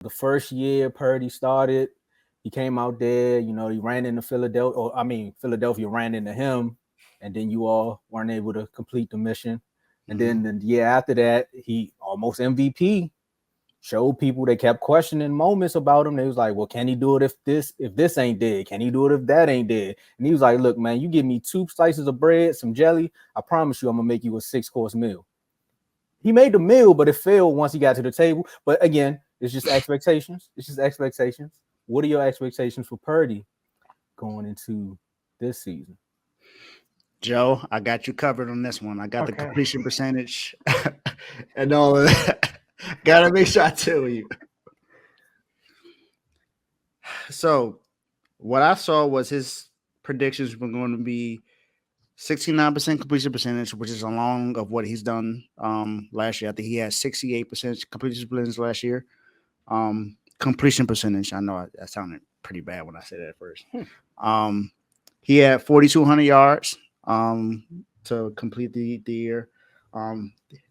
the first year Purdy started, he came out there, he ran into Philadelphia, or I mean, Philadelphia ran into him, and then you all weren't able to complete the mission. And then the year after that, he almost MVP, showed people they kept questioning moments about him. They was like, well, can he do it if this ain't dead? Can he do it if that ain't dead? And he was like, look, man, you give me 2 slices of bread, some jelly, I promise you I'm gonna make you a 6-course meal. He made the meal, but it failed once he got to the table. But again, it's just expectations. It's just expectations. What are your expectations for Purdy going into this season? Joe, I got you covered on this one. I got the Okay. completion percentage and all of that. Gotta make sure I tell you. So, what I saw was his predictions were going to be 69% completion percentage, which is along of what he's done last year. I think he had 68% completion percentage last year. Completion percentage. I know that sounded pretty bad when I said that at first. He had 4,200 yards to complete the year.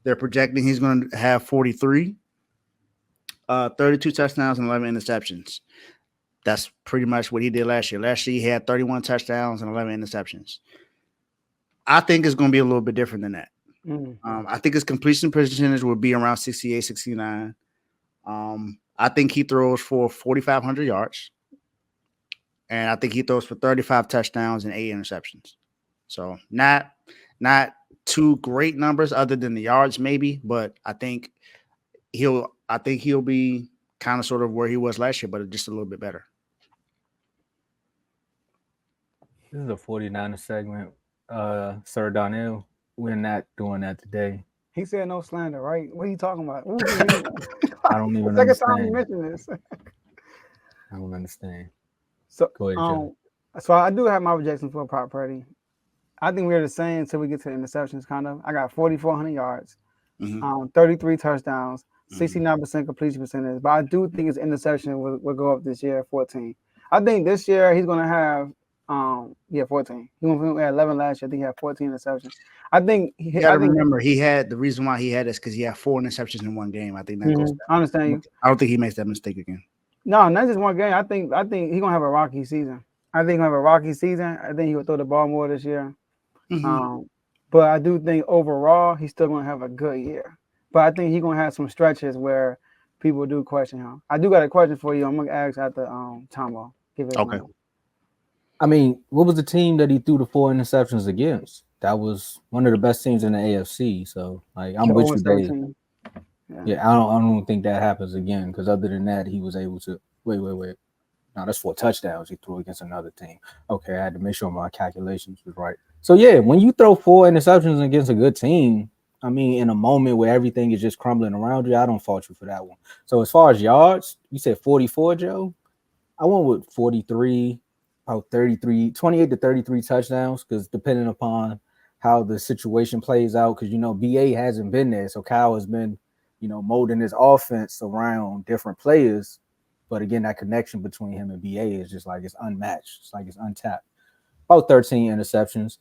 They're projecting he's going to have 43, 32 touchdowns and 11 interceptions. That's pretty much what he did last year. Last year, he had 31 touchdowns and 11 interceptions. I think it's going to be a little bit different than that. I think his completion percentage will be around 68, 69. I think he throws for 4,500 yards. And I think he throws for 35 touchdowns and 8 interceptions. So not two great numbers other than the yards, maybe, but I think he'll be kind of sort of where he was last year, but just a little bit better. This is a 49er segment. Sir Donnell, we're not doing that today. He said no slander, right? What are you talking about? I don't even Second time you understand. mentioned this. I don't understand. So, Go ahead, Joe. so I do have my projections for Brock Purdy. I think we're the same until we get to the interceptions. Kind of. I got 4,400 yards, 33 touchdowns, 69% completion percentage. But I do think his interception will go up this year, 14. I think this year he's going to have 14. He went from 11 last year. I think he had 14 interceptions. I think you got to remember he had the reason why he had this because he had 4 interceptions in one game. I think that goes. I understand you. I don't think he makes that mistake again. No, not just one game. I think he's gonna have a rocky season. I think he'll have a rocky season. I think he'll throw the ball more this year. But I do think overall he's still gonna have a good year. But I think he's gonna have some stretches where people do question him. I do got a question for you. I'm gonna ask at the Tomo. Give it okay. I mean, what was the team that he threw the 4 interceptions against? That was one of the best teams in the AFC. So, like, I'm with you, Dave. Yeah, I don't think that happens again because other than that, he was able to wait. No, that's 4 touchdowns he threw against another team. Okay, I had to make sure my calculations was right. So yeah, when you throw 4 interceptions against a good team, I mean, in a moment where everything is just crumbling around you, I don't fault you for that one. So as far as yards, you said 44, Joe. I went with 43, about 33, 28 to 33 touchdowns because depending upon how the situation plays out, because BA hasn't been there, so Kyle has been molding his offense around different players. But again, that connection between him and BA is just like it's unmatched. It's like it's untapped. About 13 interceptions.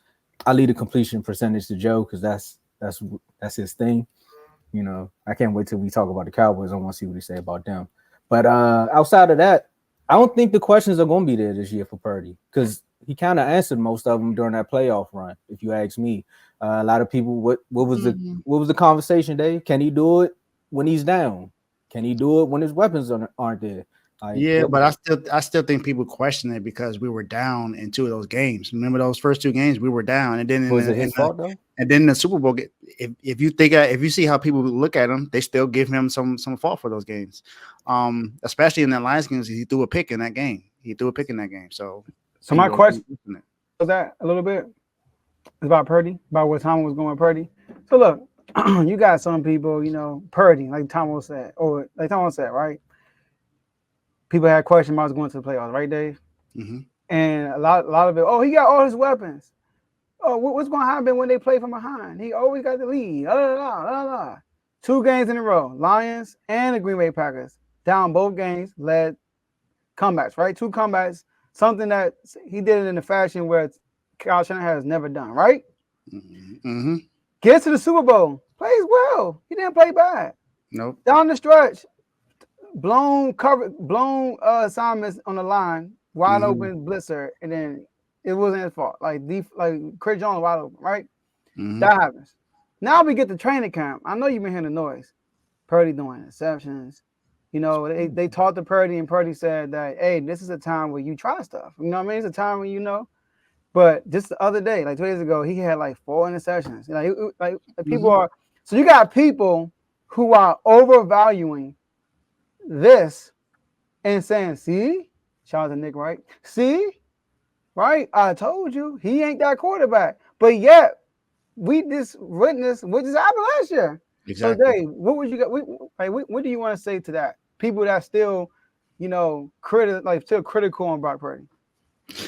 I leave the completion percentage to Joe because that's his thing. I can't wait till we talk about the Cowboys. I want to see what he say about them. But outside of that, I don't think the questions are going to be there this year for Purdy because he kind of answered most of them during that playoff run. If you ask me, a lot of people, what was the conversation, Dave? Can he do it when he's down? Can he do it when his weapons aren't there? But I still think people question it because we were down in 2 of those games. Remember those first 2 games we were down, and then was it his fault though? And then the Super Bowl, if you see how people look at him, they still give him some fault for those games. Especially in that Lions games, he threw a pick in that game. So my question was that a little bit about Purdy, about what Tom was going with Purdy. So look, you got some people, Purdy, like Tom said, right? People had questions about going to the playoffs, right, Dave? And a lot of it. He got all his weapons. What's going to happen when they play from behind? He always got the lead. 2 games in a row, Lions and the Green Bay Packers down both games, led comebacks, right? 2 comebacks, something that he did it in a fashion where Kyle Shanahan has never done, right? Gets to the Super Bowl, plays well. He didn't play bad. Nope. Down the stretch, assignments on the line, wide open blitzer, and then it wasn't his fault. Like Chris Jones wide open, right? That happens. Now we get to training camp. I know you've been hearing the noise. Purdy doing interceptions. You know, they talked to Purdy, and Purdy said that, hey, this is a time where you try stuff. You know what I mean? It's a time when you know. But just the other day, like 2 days ago, he had like 4 interceptions. Like people are. So you got people who are overvaluing this and saying, see, shout out to Nick Wright. See, right? I told you he ain't that quarterback. But yet we just witnessed what just happened last year. Exactly. So Dave, what would you got? What do you want to say to that? People that still, you know, still critical on Brock Purdy.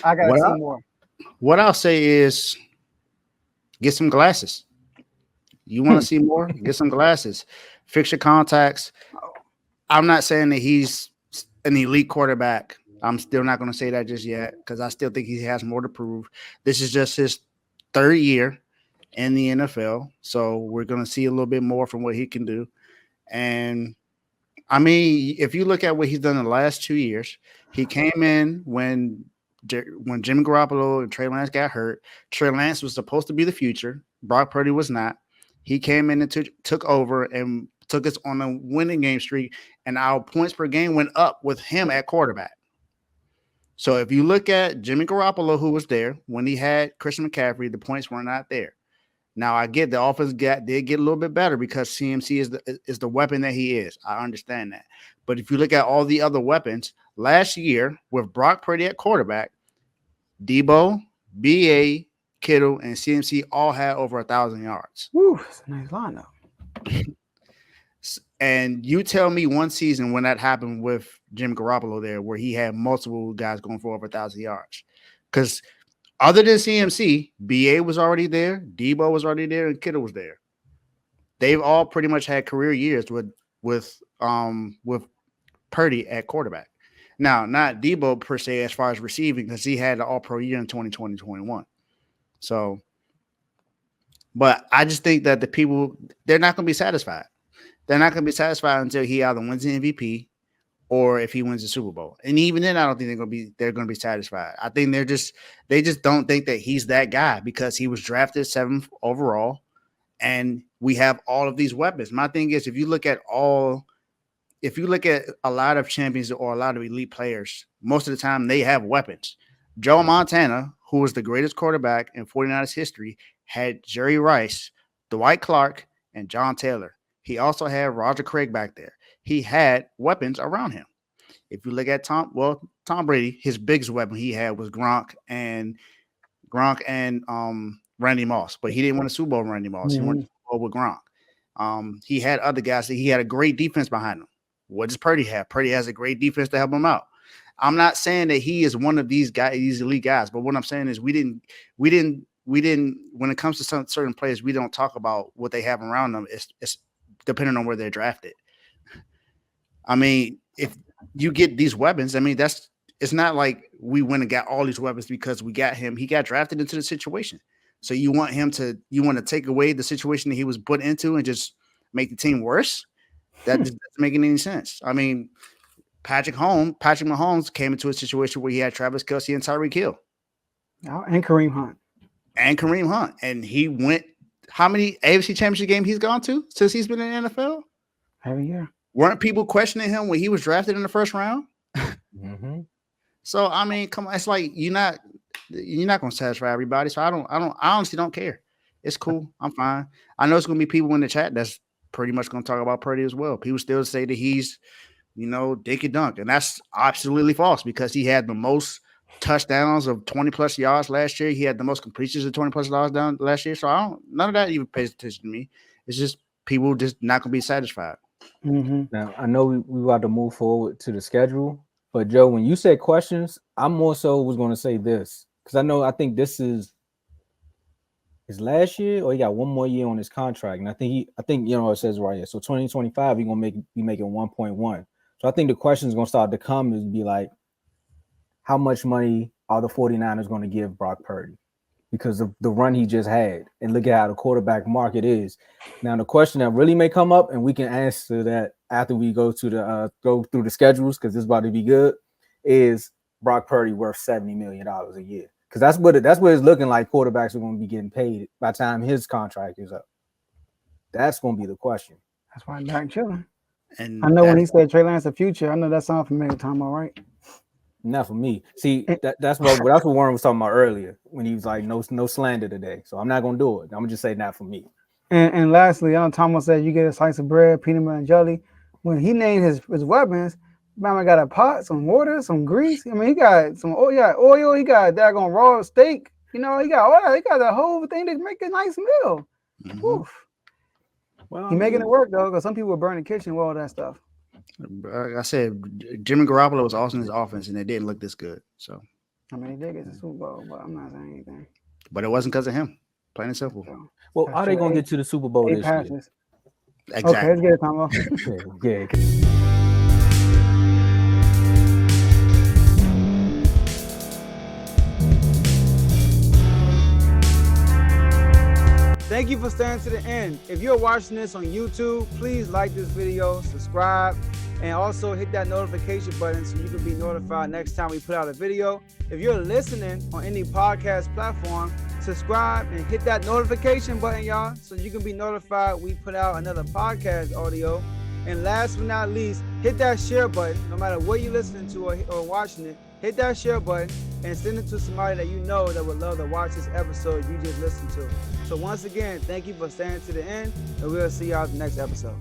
I gotta see more. What I'll say is get some glasses. You want to see more? Get some glasses. Fix your contacts. I'm not saying that he's an elite quarterback. I'm still not going to say that just yet because I still think he has more to prove. This is just his 3rd year in the NFL. So we're going to see a little bit more from what he can do. And I mean, if you look at what he's done in the last 2 years, he came in when Jimmy Garoppolo and Trey Lance got hurt. Trey Lance was supposed to be the future. Brock Purdy was not. He came in and took over and took us on a winning game streak, and our points per game went up with him at quarterback. So if you look at Jimmy Garoppolo, who was there when he had Christian McCaffrey, the points were not there. Now I get the offense did get a little bit better because CMC is the weapon that he is. I understand that. But if you look at all the other weapons, last year with Brock Purdy at quarterback, Debo, BA, Kittle, and CMC all had over 1,000 yards. Woo, that's a nice lineup. And you tell me one season when that happened with Jim Garoppolo there, where he had multiple guys going for over 1,000 yards. Because other than CMC, BA was already there, Debo was already there, and Kittle was there. They've all pretty much had career years with Purdy at quarterback. Now, not Debo per se as far as receiving, because he had an all-pro year in 2020-21. So, but I just think that the people, they're not going to be satisfied. They're not going to be satisfied until he either wins the MVP or if he wins the Super Bowl. And even then, I don't think they're going to be satisfied. I think they just don't think that he's that guy because he was drafted 7th overall, and we have all of these weapons. My thing is, if you look at a lot of champions or a lot of elite players, most of the time they have weapons. Joe Montana, who was the greatest quarterback in 49ers history, had Jerry Rice, Dwight Clark, and John Taylor. He also had Roger Craig back there. He had weapons around him. If you look at Tom Brady, his biggest weapon he had was Gronk and Randy Moss, but he didn't win a Super Bowl with Randy Moss. He won a Super Bowl with Gronk. He had other guys that he had a great defense behind him. What does Purdy have? Purdy has a great defense to help him out. I'm not saying that he is one of these guys, these elite guys, but what I'm saying is we didn't. When it comes to some certain players, we don't talk about what they have around them. It's depending on where they're drafted. I mean, if you get these weapons, I mean, it's not like we went and got all these weapons because we got him. He got drafted into the situation. So you want to take away the situation that he was put into and just make the team worse? That just doesn't make any sense. I mean, Patrick Mahomes came into a situation where he had Travis Kelce and Tyreek Hill. And Kareem Hunt. And he went, how many AFC Championship games he's gone to since he's been in the NFL? Every year. Weren't people questioning him when he was drafted in the first round? Mm-hmm. So, I mean, come on. It's like you're not going to satisfy everybody. So I honestly don't care. It's cool. I'm fine. I know it's going to be people in the chat that's pretty much going to talk about Purdy as well. People still say that he's, dink and dunk. And that's absolutely false because he had the most touchdowns of 20-plus yards last year. He had the most completions of 20-plus yards down last year. So none of that even pays attention to me. It's just people just not going to be satisfied. Mm-hmm. Now, I know we about to move forward to the schedule, but Joe, when you said questions, I more so was going to say this because I think this is his last year, or he got one more year on his contract, and I think it says right here. So 2025, he's gonna be making 1.1. So I think the question is gonna start to come is be like, how much money are the 49ers going to give Brock Purdy? because of the run he just had, and look at how the quarterback market is. Now, the question that really may come up, and we can answer that after we go through the schedules, because it's about to be good, is Brock Purdy worth $70 million a year? Because that's what it's looking like. Quarterbacks are going to be getting paid by the time his contract is up. That's going to be the question. That's why Dak chilling. And I know when he said Trey Lance the future, I know that sounds familiar. Tom, all right. Not for me. See, that's what Warren was talking about earlier when he was like, no slander today. So I'm not gonna do it. I'm gonna just say not for me. And lastly, I know Thomas said you get a slice of bread, peanut butter and jelly. When he named his weapons, man, got a pot, some water, some grease. I mean, he got some oil, he got daggone raw steak. You know, he got all that. He got the whole thing to make a nice meal. Mhm. Well, he's making it work though, because some people burn the kitchen with all that stuff. Like I said, Jimmy Garoppolo was awesome in his offense, and it didn't look this good. So, I mean, he did get the Super Bowl, but I'm not saying anything. But it wasn't because of him. Plain and simple. So, well, are they gonna get to the Super Bowl this year? Exactly. Okay, let's get it, Tom. Yeah. Thank you for staying to the end. If you're watching this on YouTube, please like this video, subscribe, and also hit that notification button so you can be notified next time we put out a video. If you're listening on any podcast platform, subscribe and hit that notification button, y'all, so you can be notified we put out another podcast audio. And last but not least, hit that share button. No matter what you're listening to or watching it, hit that share button and send it to somebody that you know that would love to watch this episode you just listened to. So once again, thank you for staying to the end, and we'll see y'all in the next episode.